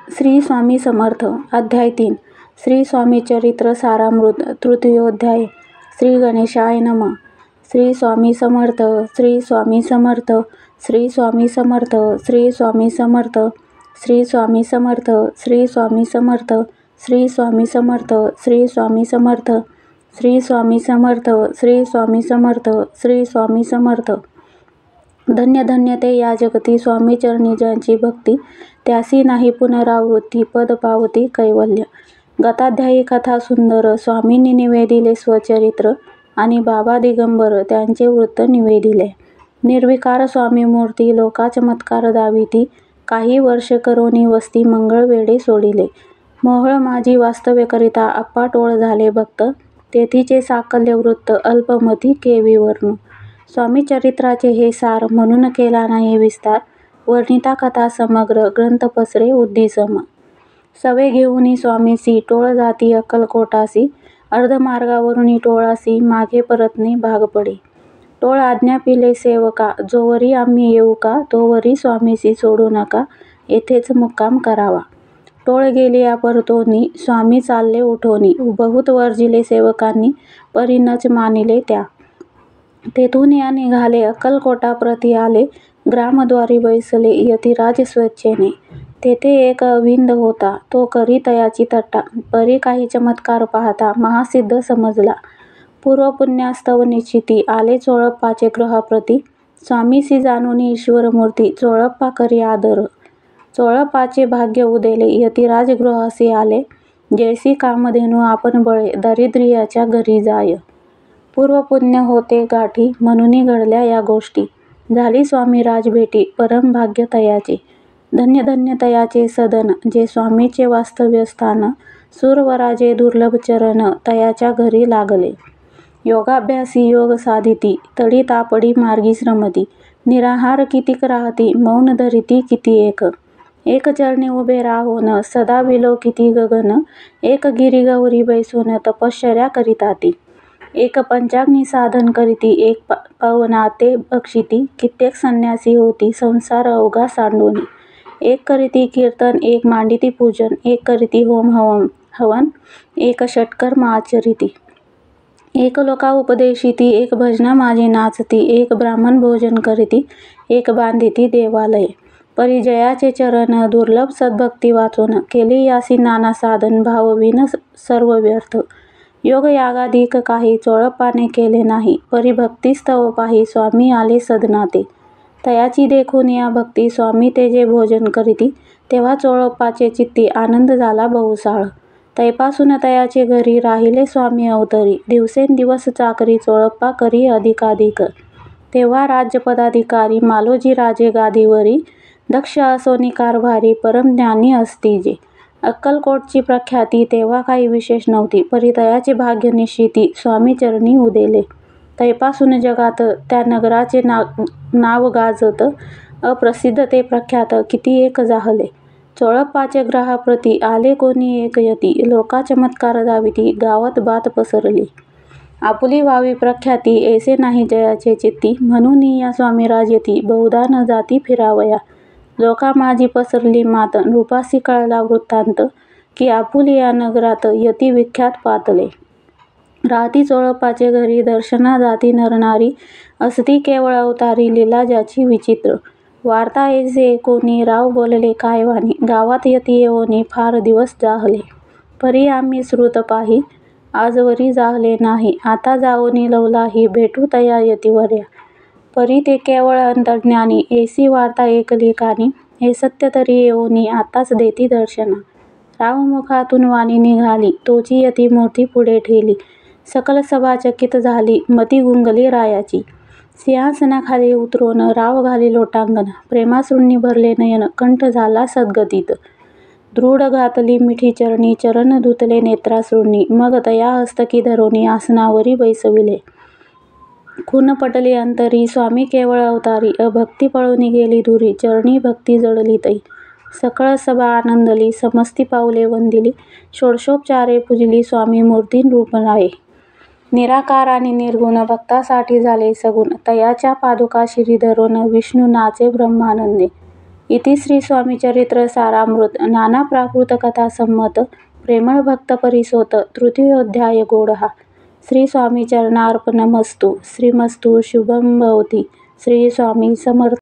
श्री स्वामी समर्थ. अध्याय 3. श्री स्वामी चरित्र सारामृत. तृतीयोध्याय. श्री गणेशाय नमः. श्री स्वामी समर्थ. श्री स्वामी समर्थ. श्री स्वामी समर्थ. श्री स्वामी समर्थ. श्री स्वामी समर्थ. श्री स्वामी समर्थ. श्री स्वामी समर्थ. श्री स्वामी समर्थ. श्री स्वामी समर्थ. श्री स्वामी समर्थ. श्री स्वामी समर्थ. धन्य धन्य ते या जगती स्वामी चरणी ज्यांची भक्ती, त्यासी नाही पुनरावृत्ती पद पावती कैवल्य. गताध्यायी कथा सुंदर. स्वामींनी निवेदिले स्वचरित्र आणि बाबा दिगंबर त्यांचे वृत्त निवेदिले. निर्विकार स्वामी मूर्ती लोका चमत्कार दाविती, काही वर्ष करोनी वस्ती मंगळ वेडे सोडिले. मोहळ माझी वास्तव्य करिता अप्पा टोळ झाले भक्त, तेथीचे साकल्य वृत्त अल्पमती केवी वर्णू. स्वामी चरित्राचे हे सार म्हणून केला नाही विस्तार, वर्णिता कथा समग्र ग्रंथ पसरे उद्दिसम. सवे घेऊनी स्वामीसी टोळ जाती अक्कलकोटासी, अर्धमार्गावरुनी टोळासी मागे परतणे भाग पडे. टोळ आज्ञा पिले सेवका, जोवरी आम्ही येऊ का तोवरी स्वामीसी सोडू नका, येथेच मुक्काम करावा. टोळ गेलिया परतोनी स्वामी चालले उठोनी, बहुत वर्जिले सेवकांनी परीनच मानिले त्या. तेथून या निघाले अक्कलकोटा प्रती आले, ग्रामद्वारी बैसले यतिराज स्वेच्छेने. तेथे एक अविंद होता, तो करी तयाची तट्टा, परी काही चमत्कार पाहता महासिद्ध समजला. पूर्व पुण्यास्तव निश्चिती, आले चोळप्पाचे ग्रहाप्रती, स्वामीसी जाणूनी ईश्वरमूर्ती, चोळप्पा करी आदर. चोळप्पाचे भाग्य उदेले, यतिराज गृहासी आले, जैसी कामधेनू आपण बळे, दारिद्र्याच्या घरी जाय. पूर्व पुण्य होते गाठी, म्हणूनी घडल्या या गोष्टी, झाली स्वामी राजभेटी, परम भाग्य तयाचे. धन्य धन्य तयाचे सदन, जे स्वामीचे वास्तव्य स्थान, सुरवराजे दुर्लभ चरण, तयाच्या घरी लागले. योगाभ्यासी योग साधिती, तडी तापडी मार्गी श्रमती, निराहार कितीक राहती, मौन धरिती किती एक. एक चरणी उभे राहोन, सदा विलोकिती गगन, एक गिरी गौरी बैसून तपश्चर्या करिताती. एक पंचाग्नी साधन करीती, एक पवनाते बक्षिती, कित्येक संन्यासी होती संसार अवघा सांडूनी. एक करीती कीर्तन, एक मांडिती पूजन, एक करीती होम हवन, एक षटकर्म आचरिती. एक लोका उपदेशिती, एक भजना माझे नाचती, एक ब्राह्मण भोजन करीती, एक बांधिती देवालय. परिजयाचे चरण दुर्लभ सद्भक्ती वाचून, केली यासी नाना साधन भावविन सर्व व्यर्थ. योग यागाधिक काही चोळप्पाने केले नाही, परिभक्तीस्तव पाही स्वामी आले सदनाते. तयाची देखून या भक्ती स्वामी तेजे भोजन करीती, तेव्हा चोळप्पाचे चित्ती आनंद झाला बहुसाळ. तैपासून तयाचे घरी राहिले स्वामी अवतरी, दिवसेंदिवस चाकरी चोळप्पा करी अधिकाधिक. तेव्हा राज्यपदाधिकारी मालोजी राजे गादीवरी, दक्ष असोनी कारभारी परमज्ञानी असती जे. अक्कलकोटची प्रख्याती तेव्हा काही विशेष नव्हती, परी तयाचे भाग्य निश्चिती स्वामी चरणी उदेले. तैपासून जगात त्या नगराचे नाव गाजत, अप्रसिद्ध ते प्रख्यात किती एक जाहले. चोळप्पाचे ग्रहाप्रती आले कोणी एक यती, लोका चमत्कार दाविती गावात बात पसरली. आपुली व्हावी प्रख्याती, ऐसे नाही जयाचे चित्ती, म्हणून या स्वामी राजयती बहुधा न जाती फिरावया. लोका माझी पसरली मात, नृपासी कळला वृत्तांत, की आपुली या नगरात यती विख्यात पातले. राहती चोळप्पाचे घरी दर्शना जाती नरनारी, असती केवळ अवतारी लीला ज्याची विचित्र. वार्ता ऐसे कोणी राव बोलले काय वाणी, गावात यती येवोनी फार दिवस जाहले. परी आम्ही श्रुत पाही, आजवरी जाहले नाही, आता जावोनी लवलाही भेटू तया यतिवर्या. परी ते केवळ अंतर्ज्ञानी, ऐसी वार्ता ऐकली कानी, हे सत्य तरी येवोनी आताच देती दर्शना. राव मुखातून वाणी निघाली, तोची यती मूर्ती पुढे ठेली, सकल सभा चकित झाली, मती गुंगली रायाची. सिंहासनाखाली उतरून राव घाली लोटांगण, प्रेमाश्रूंनी भरले नयन, कंठ झाला सद्गतीत. दृढ घातली मिठी चरणी, चरण धुतले नेत्राश्रूंनी, मग तया हस्तकी धरोनी आसनावरी बैसविले. खून पटली अंतरी, स्वामी केवळ अवतारी, अभक्ती पळूनी गेली दुरी, चरणी भक्ती जडली तै. सकळ सभा आनंदली, समस्ती पावले वंदिली, षोडशोपचारे पूजली स्वामी मूर्ती नृपराये. निराकार आणि निर्गुण भक्तासाठी झाले सगुण, तयाच्या पादुका शिरी धरून विष्णू नाचे ब्रह्मानंदे. इति श्री स्वामी चरित्र सारामृत नाना प्राकृत कथा संमत प्रेमळ भक्त परिसोत तृतीयोध्याय गोडहा. श्री स्वामी चरणार्पणमस्तु. श्रीमस्तु शुभम भवती. श्री स्वामी समर्थ.